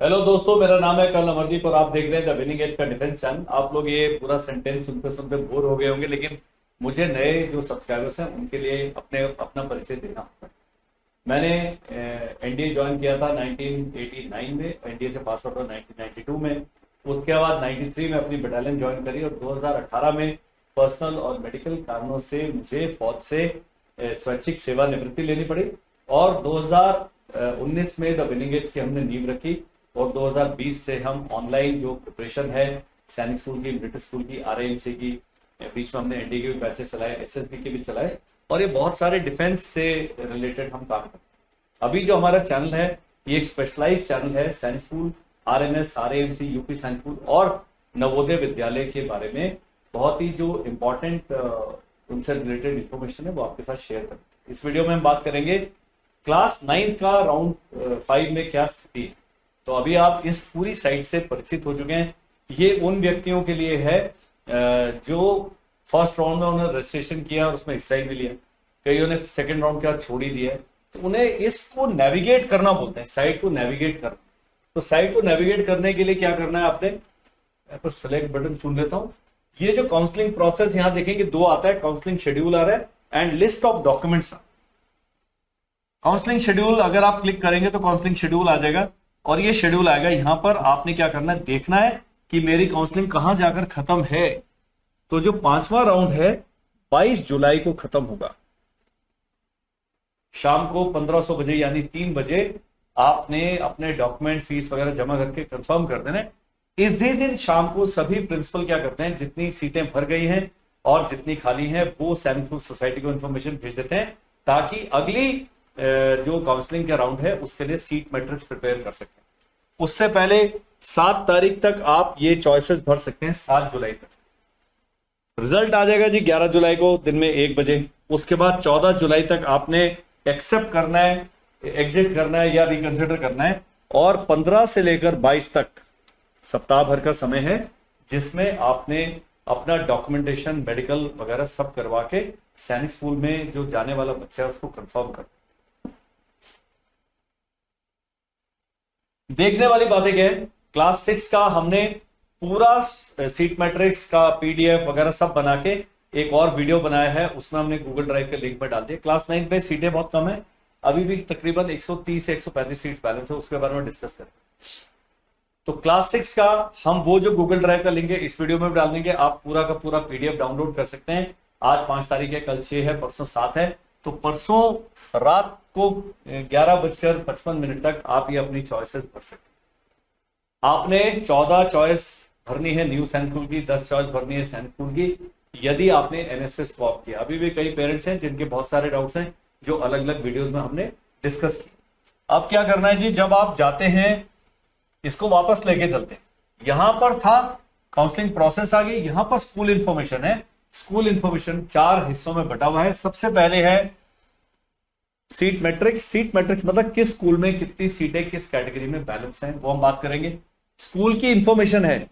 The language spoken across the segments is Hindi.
हेलो दोस्तों, मेरा नाम है कर्नल अमरदीप और आप देख रहे हैं द विनिंग एज का डिफेंस चैनल। आप लोग ये पूरा सेंटेंस सुनते सुनते बोर हो गए होंगे, लेकिन मुझे नए जो सब्सक्राइबर्स हैं उनके लिए अपना परिचय देना होता है। मैंने एनडीए ज्वाइन किया था 1989 में, एनडीए से पास आउट हुआ 1992 में। उसके बाद 93 में अपनी बटालियन ज्वाइन करी और 2018 में पर्सनल और मेडिकल कारणों से मुझे फौज से स्वैच्छिक सेवानिवृत्ति लेनी पड़ी और 2019 में द विनिंग एज की हमने नींव रखी और 2020 से हम ऑनलाइन जो प्रिपरेशन है सैनिक स्कूल की, मिलिट्री स्कूल की, आरआईएनसी की, बीच में हमने एनडीए के भी बैचेस चलाए, एसएसबी के भी चलाए और ये बहुत सारे डिफेंस से रिलेटेड हम काम करते हैं। अभी जो हमारा चैनल है ये एक स्पेशलाइज चैनल है सैनिक स्कूल, आरएमएस, आरआईएनसी, यूपी सैनिक स्कूल और नवोदय विद्यालय के बारे में बहुत ही जो इम्पोर्टेंट उनसे रिलेटेड इंफॉर्मेशन है वो आपके साथ शेयर करें। इस वीडियो में हम बात करेंगे क्लास 9 का राउंड 5 में क्या स्थिति है। तो अभी आप इस पूरी साइट से परिचित हो चुके हैं। ये उन व्यक्तियों के लिए है जो फर्स्ट राउंड में उन्होंने रजिस्ट्रेशन किया और उसमें हिस्सा ही नहीं लिया, कईयों ने सेकंड राउंड के बाद छोड़ ही दिया है। तो उन्हें इसको नेविगेट करना बोलते हैं, साइट को नेविगेट करना। तो साइट को नेविगेट करने के लिए क्या करना है, आपने सेलेक्ट बटन चुन लेता हूं। ये जो काउंसलिंग प्रोसेस यहां देखेंगे दो आता है, काउंसलिंग शेड्यूल आ रहा है and list of documents. Counselling schedule अगर आप क्लिक करेंगे तो काउंसलिंग शेड्यूल आ जाएगा और ये शेड्यूल आएगा। यहां पर आपने क्या करना है, देखना है कि मेरी काउंसलिंग कहां जाकर खत्म है। तो जो 5वां राउंड है 22 जुलाई को खत्म होगा, शाम को 1500 बजे यानी 3 बजे आपने अपने डॉक्यूमेंट, फीस वगैरह जमा करके कंफर्म कर देना। इस दिन शाम को सभी प्रिंसिपल क्या करते हैं, जितनी सीटें भर गई हैं और जितनी खाली हैं वो सैनिक सोसाइटी को इंफॉर्मेशन भेज देते हैं ताकि अगली जो काउंसलिंग का राउंड है उसके लिए सीट मैट्रिक्स प्रिपेयर कर सकते हैं। उससे पहले 7 तारीख तक आप ये चॉइसेस भर सकते हैं, 7 जुलाई तक। रिजल्ट आ जाएगा जी 11 जुलाई को दिन में 1 बजे। उसके बाद 14 जुलाई तक आपने एक्सेप्ट करना है, एग्जिट करना है या रिकंसिडर करना है और 15 से लेकर 22 तक सप्ताह भर का समय है जिसमें आपने अपना डॉक्यूमेंटेशन, मेडिकल वगैरह सब करवा के सैनिक स्कूल में जो जाने वाला बच्चा है उसको कंफर्म कर। देखने वाली बात क्या है, क्लास 6 का हमने पूरा सीट मैट्रिक्स का पीडीएफ वगैरह सब बना के एक और वीडियो बनाया है, उसमें हमने गूगल ड्राइव के लिंक में डाल दिया। क्लास 9 में सीटें बहुत कम है, अभी भी तकरीबन 130 से 135 सीट्स बैलेंस है, उसके बारे में डिस्कस करें। तो क्लास 6 का हम वो जो गूगल ड्राइव का लिंक है इस वीडियो में भी डाल देंगे, आप पूरा का पूरा पीडीएफ डाउनलोड कर सकते हैं। आज 5 तारीख है, कल 6 है, परसों 7 है। तो परसों रात को 11:55 तक आप ये अपनी चॉइसेस भर सकते हैं। आपने 14 चॉइस भरनी है न्यू सैनिक स्कूल की, 10 चॉइस भरनी है सैनिक स्कूल की, यदि आपने एनएसएस को ऑप्ट किया। अभी भी कई पेरेंट्स हैं जिनके बहुत सारे डाउट्स हैं जो अलग अलग वीडियोस में हमने डिस्कस किए। अब क्या करना है जी, जब आप जाते हैं इसको वापस लेके चलते हैं। यहां पर था काउंसलिंग प्रोसेस आ गई, यहां पर स्कूल इंफॉर्मेशन है। स्कूल इंफॉर्मेशन 4 हिस्सों में बटा हुआ है। सबसे पहले है सीट मैट्रिक्स। सीट मैट्रिक्स मतलब किस स्कूल में कितनी सीटें किस कैटेगरी में बैलेंस हैं, वो हम बात करेंगे। स्कूल की इंफॉर्मेशन है,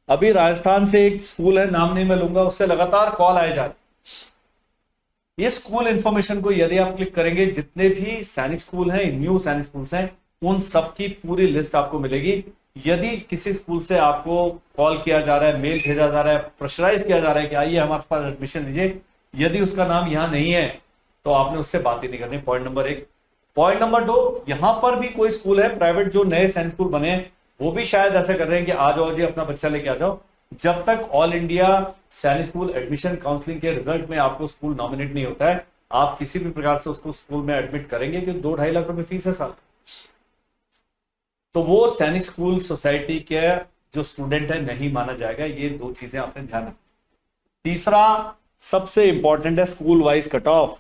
अभी राजस्थान से एक स्कूल है, नाम नहीं मैं लूंगा, उससे लगातार कॉल आए जा रहे। इस स्कूल इंफॉर्मेशन को यदि आप क्लिक करेंगे, जितने भी सैनिक स्कूल हैं, न्यू सैनिक स्कूल्स हैं, उन सब की पूरी लिस्ट आपको मिलेगी। यदि किसी स्कूल से आपको कॉल किया जा रहा है, मेल भेजा जा रहा है, प्रेशराइज किया जा रहा है कि आइए हमारे पास एडमिशन लीजिए, यदि उसका नाम यहां नहीं है तो आपने उससे बात ही नहीं करनी। Point number 1। पॉइंट नंबर 2, यहां पर भी कोई स्कूल है प्राइवेट जो नए सैनिक स्कूल बने हैं, वो भी शायद ऐसा कर रहे हैं कि आ जाओ जी अपना बच्चा लेके आ जाओ। जब तक ऑल इंडिया सैनिक स्कूल एडमिशन काउंसलिंग के रिजल्ट में आपको स्कूल नॉमिनेट नहीं होता है, आप किसी भी प्रकार से उसको स्कूल में एडमिट करेंगे कि 2-2.5 लाख रुपए फीस है साल। तो वो सैनिक स्कूल सोसाइटी के जो स्टूडेंट है नहीं माना जाएगा। ये 2 चीजें आपने ध्यान रखना। तीसरा सबसे इंपॉर्टेंट है स्कूल वाइज कट ऑफ।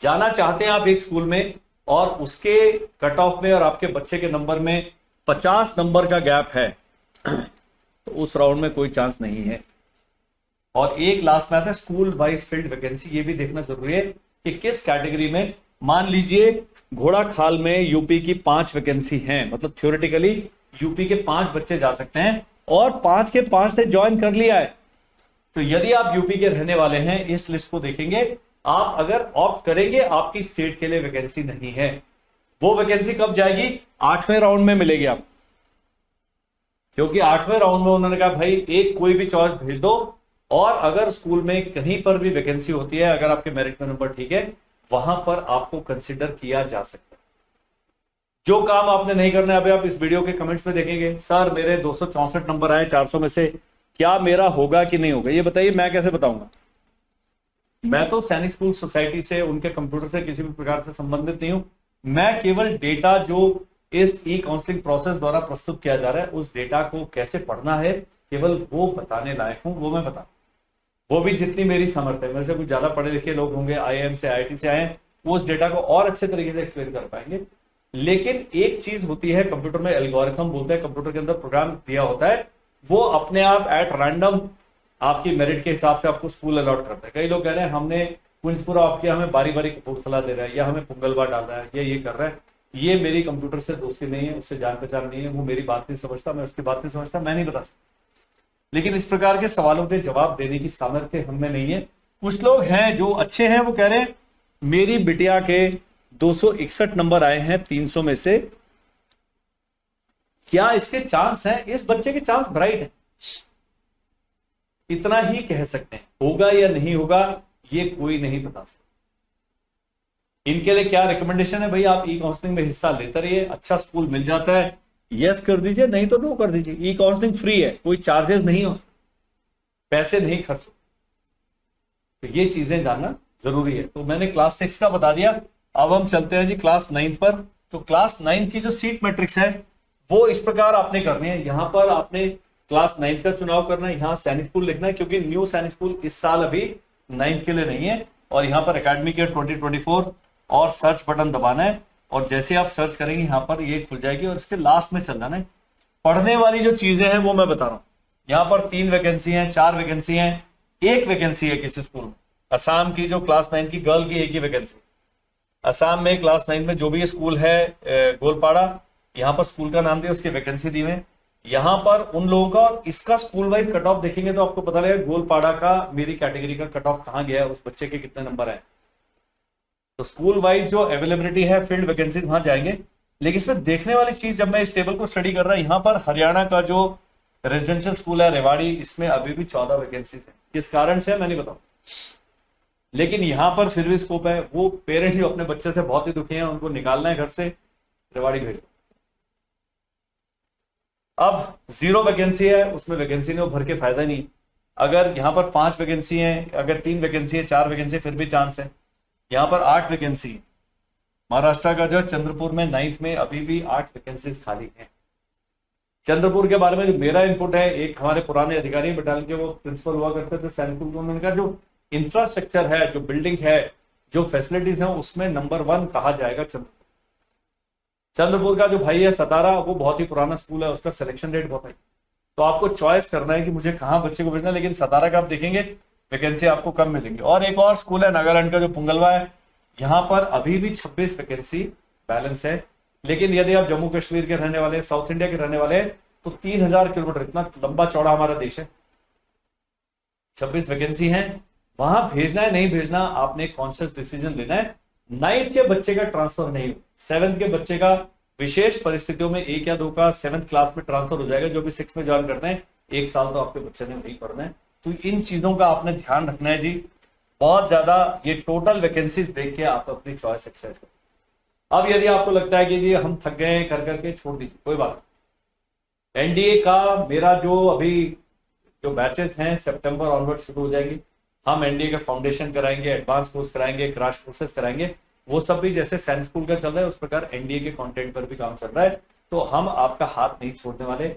जाना चाहते हैं आप एक स्कूल में और उसके कट ऑफ में और आपके बच्चे के नंबर में 50 नंबर का गैप है तो उस राउंड में कोई चांस नहीं है। और एक लास्ट में आता है स्कूल वाइज फील्ड वैकेंसी। ये भी देखना जरूरी है कि किस कैटेगरी में। मान लीजिए घोड़ा खाल में यूपी की 5 वैकेंसी हैं, मतलब थ्योरेटिकली यूपी के 5 बच्चे जा सकते हैं और 5 के 5 ने ज्वाइन कर लिया है। तो यदि आप यूपी के रहने वाले हैं, इस लिस्ट को देखेंगे, आप अगर ऑप्ट करेंगे आपकी स्टेट के लिए वैकेंसी नहीं है। वो वैकेंसी कब जाएगी? 8वें राउंड में मिलेगी आप, क्योंकि 8वें राउंड में उन्होंने कहा भाई एक कोई भी चॉइस भेज दो, और अगर स्कूल में कहीं पर भी वैकेंसी होती है, अगर आपके मेरिट में नंबर ठीक है, वहां पर आपको कंसिडर किया जा सकता है। जो काम आपने नहीं करना है, अभी आप इस वीडियो के कमेंट्स में देखेंगे, सर मेरे 264 नंबर आए 400 में से, क्या मेरा होगा कि नहीं होगा? ये बताइए, मैं कैसे बताऊंगा? मैं तो सैनिक स्कूल सोसाइटी से, उनके कंप्यूटर से किसी भी प्रकार से संबंधित नहीं हूं। मैं केवल डेटा जो इस ई काउंसलिंग प्रोसेस द्वारा प्रस्तुत किया जा रहा है, उस डेटा को कैसे पढ़ना है, केवल वो बताने लायक हूं, वो मैं बता, वो भी जितनी मेरी समर्थ है। मेरे से कुछ ज्यादा पढ़े लिखे लोग होंगे, आईआईएम से, आईआईटी से आए, वो उस डेटा को और अच्छे तरीके से एक्सप्लेन कर पाएंगे। लेकिन एक चीज होती है, कंप्यूटर में एल्गोरिथम बोलते हैं, कंप्यूटर के अंदर प्रोग्राम दिया होता है, वो अपने आप एट रैंडम आपकी मेरिट के हिसाब से आपको स्कूल अलॉट करता है। कई लोग कह रहे हैं हमने कुंजपुरा ऑप्ट किया, हमें बारी बारी कपूरथला दे रहा है, या हमें पुंगलवा डाल रहा है, या ये कर रहा है। ये मेरी कंप्यूटर से दोस्ती नहीं है, उससे जान पहचान नहीं है, वो मेरी बात नहीं समझता, मैं उसकी बात नहीं समझता, मैं नहीं बता सकता। लेकिन इस प्रकार के सवालों के जवाब देने की सामर्थ्य हमें नहीं है। कुछ लोग हैं जो अच्छे हैं, वो कह रहे हैं मेरी बिटिया के 261 नंबर आए हैं 300 में से, क्या इसके चांस हैं? इस बच्चे के चांस ब्राइट है, इतना ही कह सकते हैं। होगा या नहीं होगा ये कोई नहीं बता सकता। इनके लिए क्या रिकमेंडेशन है भाई? आप ई काउंसलिंग में हिस्सा लेते रहिए, अच्छा स्कूल मिल जाता है यस कर दीजिए, नहीं तो नो कर दीजिए। ई काउंसलिंग फ्री है, कोई चार्जेस नहीं हो, पैसे नहीं खर्च हो, तो ये चीजें जानना जरूरी है। तो मैंने क्लास 6 का बता दिया, अब हम चलते हैं जी क्लास 9 पर। तो क्लास 9 की जो सीट मैट्रिक्स है वो इस प्रकार आपने करनी है। यहां पर आपने क्लास 9 का चुनाव करना है, यहां सैनिक स्कूल लिखना है, क्योंकि न्यू सैनिक स्कूल इस साल अभी 9 के लिए नहीं है। और यहां पर एकेडमिक ईयर 2024 और सर्च बटन दबाना है, और जैसे आप सर्च करेंगे यहां पर ये खुल जाएगी, और इसके लास्ट में चल जाना है। पढ़ने वाली जो चीजें हैं वो मैं बता रहा हूं। यहाँ पर 3 वैकेंसी हैं, 4 वैकेंसी हैं, 1 वैकेंसी है किसी स्कूल में। असम की जो क्लास 9 की गर्ल की 1 ही वैकेंसी। असम में क्लास 9 में जो भी स्कूल है गोलपाड़ा, यहाँ पर स्कूल का नाम दिया, उसकी वैकेंसी दी में। यहाँ पर उन लोगों का और इसका स्कूल वाइज कट ऑफ देखेंगे तो आपको पता लगेगा गोलपाड़ा का मेरी कैटेगरी का कट ऑफ कहाँ गया है, उस बच्चे के कितने नंबर है। तो स्कूल वाइज जो अवेलेबिलिटी है, फील्ड वैकेंसी वहां जाएंगे। लेकिन इसमें देखने वाली चीज, जब मैं इस टेबल को स्टडी कर रहा हूं, यहाँ पर हरियाणा का जो रेजिडेंशियल स्कूल है रेवाड़ी, इसमें अभी भी 14 वैकेंसीज है। किस कारण से मैं नहीं बताऊं, लेकिन यहां पर फिर भी स्कोप है। वो पेरेंट ही अपने बच्चे से बहुत ही दुखी हैं, उनको निकालना है घर से, रेवाड़ी भेज दो। अब 0 वैकेंसी है, उसमें वैकेंसी नहीं, वो भर के फायदा नहीं। अगर यहाँ पर 5 वैकेंसी है, अगर 3 वैकेंसी है, 4 वैकेंसी, फिर भी चांस है। यहाँ पर 8 वैकेंसी, महाराष्ट्र का जो चंद्रपुर में 9th में अभी भी 8 वैकेंसीज खाली हैं। चंद्रपुर के बारे में जो मेरा इनपुट है, एक हमारे पुराने अधिकारी बटालियन के, वो प्रिंसिपल हुआ करते थे सैनिक स्कूल, उन्होंने कहा जो इंफ्रास्ट्रक्चर है, जो बिल्डिंग है, जो फैसिलिटीज है, उसमें नंबर 1 कहा जाएगा चंद्रपुर। चंद्रपुर का जो भाई है सतारा, वो बहुत ही पुराना स्कूल है, उसका सिलेक्शन रेट बहुत है। तो आपको चॉइस करना है कि मुझे कहाँ बच्चे को भेजना है। लेकिन सतारा का आप देखेंगे वैकेंसी आपको कम मिलेंगी। और एक और स्कूल है नागालैंड का जो पुंगलवा है, यहाँ पर अभी भी 26 वैकेंसी बैलेंस है। लेकिन यदि आप जम्मू कश्मीर के रहने वाले, साउथ इंडिया के रहने वाले हैं, तो 3000 किलोमीटर, इतना लंबा चौड़ा हमारा देश है, 26 वैकेंसी है। वहां भेजना है नहीं भेजना, आपने कॉन्शियस डिसीजन लेना है। 9th के बच्चे का ट्रांसफर नहीं हो, 7th के बच्चे का विशेष परिस्थितियों में 1 या 2 का 7th क्लास में ट्रांसफर हो जाएगा, जो भी 6 में ज्वाइन करते हैं। 1 साल तो आपके बच्चे ने नहीं पढ़ना है। तो इन चीजों का आपने ध्यान रखना है जी, बहुत ज्यादा। ये टोटल वैकेंसीज देख के आप अपनी चॉइस एक्सरसाइज करें। अब यदि आपको लगता है कि जी हम थक गए कर करके, छोड़ दीजिए, कोई बात नहीं। एनडीए का मेरा जो अभी जो बैचेस हैं सितंबर ऑनवर्ड शुरू हो जाएगी। हम एनडीए का फाउंडेशन कराएंगे, एडवांस कोर्स कराएंगे, क्रैश कोर्सेज कराएंगे। वो सब भी जैसे सैनिक स्कूल का चल रहा है, उस प्रकार एनडीए के कंटेंट पर भी काम चल रहा है। तो हम आपका हाथ नहीं छोड़ने वाले।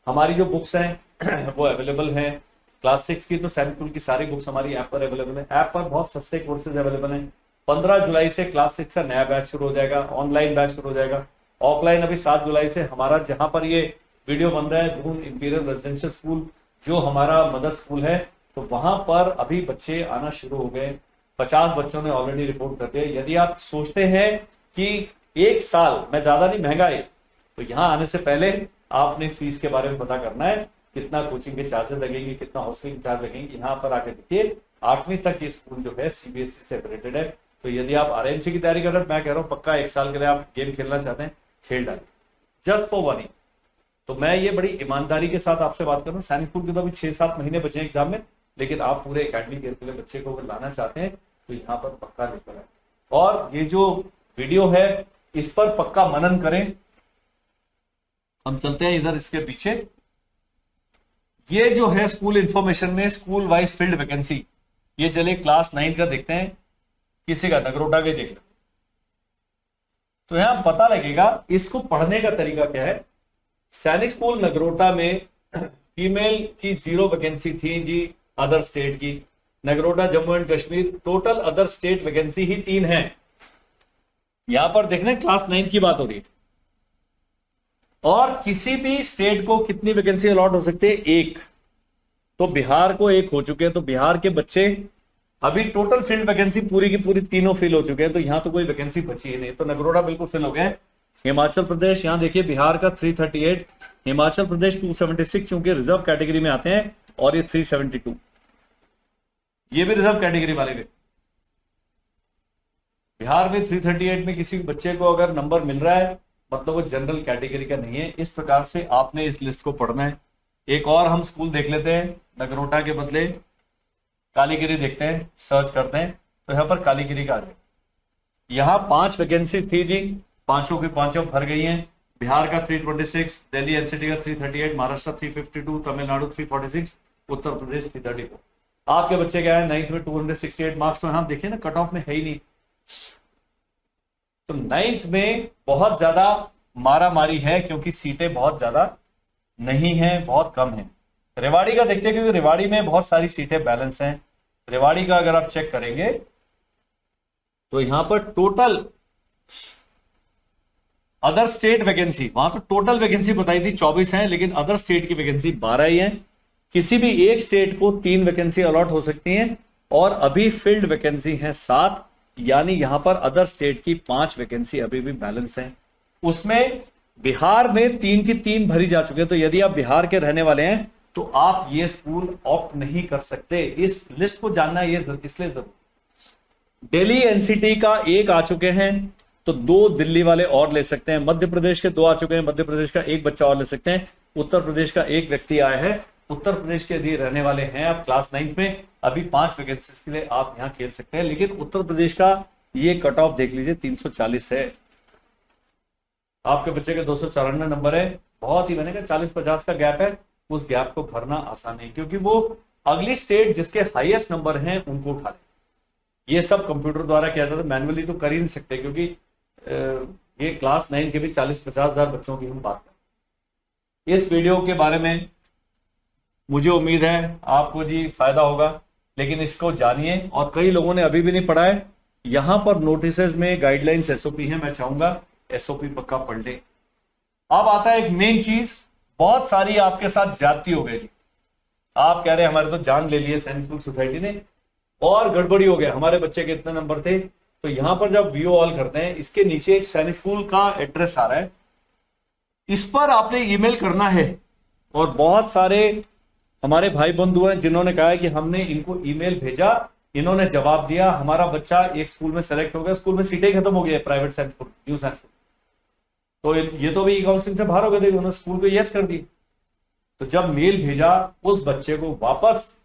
हमारी जो बुक्स हैं वो अवेलेबल हैं। क्लास 6 की तो सैनिक स्कूल की सारी बुक्स हमारी ऐप पर अवेलेबल है। ऐप पर बहुत सस्ते कोर्सेज अवेलेबल हैं। 15 जुलाई से क्लास 6 का नया बैच शुरू हो जाएगा, ऑनलाइन बैच शुरू हो जाएगा। ऑफलाइन अभी 7 जुलाई से हमारा, जहां पर ये वीडियो बन रहा है, दून इंपीरियल रेजिडेंशियल स्कूल जो हमारा मदर स्कूल है, तो वहां पर अभी बच्चे आना शुरू हो गए। 50 बच्चों ने ऑलरेडी रिपोर्ट कर दिया। यदि आप सोचते हैं कि 1 साल में ज्यादा नहीं, महंगा है, तो यहाँ आने से पहले आपने फीस के बारे में पता करना है, कितना कोचिंग के चार्जेस लगेंगे, कितना हॉस्टलिंग चार्ज लगेंगे। यहाँ पर आकर देखिए 8वीं तक ये स्कूल जो है सीबीएसई से एफिलिएटेड है। तो यदि आप आरएमसी की तैयारी कर रहे हैं, मैं कह रहा हूं पक्का 1 साल के लिए आप गेम खेलना चाहते हैं, खेल डालिए, जस्ट फॉर वन ईयर। तो मैं ये बड़ी ईमानदारी के साथ आपसे बात कर रहा हूँ। सैनिक स्कूल के तो अभी 6-7 महीने बचे हैं एग्जाम में, लेकिन आप पूरे एकेडमिक ईयर के लिए बच्चे को अगर लाना चाहते हैं तो यहाँ पर पक्का लेकर आए। और ये जो वीडियो है इस पर पक्का मनन करें। हम चलते हैं इधर इसके पीछे। ये जो है स्कूल इंफॉर्मेशन में स्कूल वाइज फील्ड वैकेंसी, ये चलिए क्लास 9 का देखते हैं, किसी का नगरोटा का देख लेते। तो यहां पता लगेगा इसको पढ़ने का तरीका क्या है। सैनिक स्कूल नगरोटा में फीमेल की 0 वैकेंसी थी जी, अदर स्टेट की। Nagrota Jammu and Kashmir, total other state vacancy ही 3 है। यहां पर देखने क्लास 9 की बात हो रही है। और किसी भी स्टेट को कितनी वैकेंसी अलॉट हो सकती है? 1। तो बिहार को 1 हो चुके हैं, तो बिहार के बच्चे अभी टोटल फील्ड वैकेंसी पूरी की पूरी तीनों फिल हो चुके हैं, तो यहां तो कोई वैकेंसी बची ही नहीं, तो नगरोटा बिल्कुल फिल हो गए। हिमाचल प्रदेश, यहां देखिए बिहार का 338, हिमाचल प्रदेश 276 क्योंकि रिजर्व कैटेगरी में आते हैं, और ये 372, ये भी रिजर्व कैटेगरी वाले भी। बिहार में 338 में किसी बच्चे को अगर नंबर मिल रहा है मतलब वो जनरल कैटेगरी का नहीं है। इस प्रकार से आपने इस लिस्ट को पढ़ना है। एक और हम स्कूल देख लेते हैं, नगरोटा के बदले कालीगिरी देखते हैं, सर्च करते हैं तो यहाँ पर कालीगिरी का आ जाए। यहाँ 5 वैकेंसीज थी जी, पांचों की पांचों भर गई हैं। बिहार का 326, दिल्ली एनसीटी का 338, महाराष्ट्र 352, तमिलनाडु 346, उत्तर प्रदेश 334। आपके बच्चे क्या है 9th में 268 मार्क्स, तो हम देखिए ना कट ऑफ में है ही नहीं। तो 9th में बहुत ज्यादा मारा मारी है क्योंकि सीटें बहुत ज्यादा नहीं है, बहुत कम है। रेवाड़ी का देखते हैं क्योंकि रेवाड़ी में बहुत सारी सीटें बैलेंस हैं। रेवाड़ी का अगर आप चेक करेंगे तो यहां पर टोटल अदर स्टेट वैकेंसी, वहां तो टोटल वैकेंसी बताई थी 24 है, लेकिन अदर स्टेट की वैकेंसी 12 ही है। किसी भी एक स्टेट को 3 वैकेंसी अलॉट हो सकती हैं, और अभी फील्ड वैकेंसी है 7, यानी यहां पर अदर स्टेट की 5 वैकेंसी अभी भी बैलेंस है। उसमें बिहार में 3 की 3 भरी जा चुकी है, तो यदि आप बिहार के रहने वाले हैं तो आप ये स्कूल ऑप्ट नहीं कर सकते। इस लिस्ट को जानना ये इसलिए जरूरी। दिल्ली एनसीटी का 1 आ चुके हैं, तो 2 दिल्ली वाले और ले सकते हैं। मध्य प्रदेश के 2 आ चुके हैं, मध्य प्रदेश का 1 बच्चा और ले सकते हैं। उत्तर प्रदेश का 1 व्यक्ति आया है। उत्तर प्रदेश के यदि रहने वाले हैं आप क्लास 9 में, अभी 5 वैकेंसीज के लिए आप यहां खेल सकते हैं। लेकिन उत्तर प्रदेश का ये कट ऑफ देख लीजिए 340 है। आपके बच्चे के 294 नंबर है, बहुत ही मैंने कहा 40-50 का गैप है। उस गैप को भरना आसान नहीं, क्योंकि वो अगली स्टेट जिसके हाईएस्ट नंबर हैं उनको उठा ले। ये सब कंप्यूटर द्वारा किया जाता है, मैनुअली तो कर ही नहीं सकते, क्योंकि ये क्लास 9 के भी 40-50 हजार बच्चों की हम बात करें। इस वीडियो के बारे में मुझे उम्मीद है आपको जी फायदा होगा, लेकिन इसको जानिए। और कई लोगों ने अभी भी नहीं पढ़ा है, यहां पर नोटिसेस में गाइडलाइंस एसओपी है, मैं चाहूंगा एसओपी पक्का पढ़ ले। अब आता है एक मेन चीज, बहुत सारी आपके साथ ज्यादती हो गई जी। आप कह रहे हैं हमारे तो जान ले लिए सैनिक स्कूल सोसाइटी ने, और गड़बड़ी हो गया, हमारे बच्चे के इतने नंबर थे। तो यहां पर जब व्यू ऑल करते हैं, इसके नीचे एक सैनिक स्कूल का एड्रेस आ रहा है, इस पर आपने ईमेल करना है। और बहुत सारे हमारे भाई बंधु हैं जिन्होंने कहा है कि हमने इनको ईमेल भेजा, इन्होंने जवाब दिया, हमारा बच्चा एक स्कूल में सेलेक्ट हो गया, स्कूल में सीटें खत्म हो गई है, प्राइवेट सैनिक स्कूल, न्यू सैनिक स्कूल। तो ये तो भी काउंसलिंग से बाहर हो गए थे, उन्होंने स्कूल को यस कर दी। तो जब मेल भेजा, उस बच्चे को वापस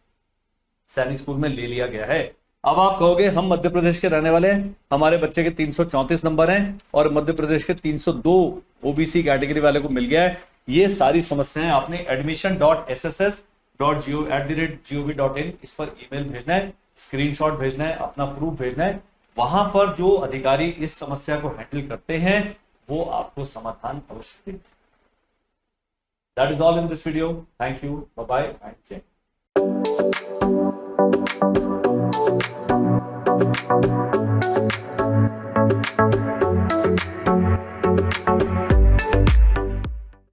सैनिक स्कूल में ले लिया गया है। अब आप कहोगे हम मध्य प्रदेश के रहने वाले हैं, हमारे बच्चे के 334 नंबर हैं और मध्य प्रदेश के 302 ओबीसी कैटेगरी वाले को मिल गया है। ये सारी समस्याएं आपने admission.sss.gov.in इस पर ईमेल भेजना है, स्क्रीनशॉट भेजना है, अपना प्रूफ भेजना है। वहां पर जो अधिकारी इस समस्या को हैंडल करते हैं वो आपको समाधान अवश्य देंगे। That is all in this video. Thank you. Bye bye and jai.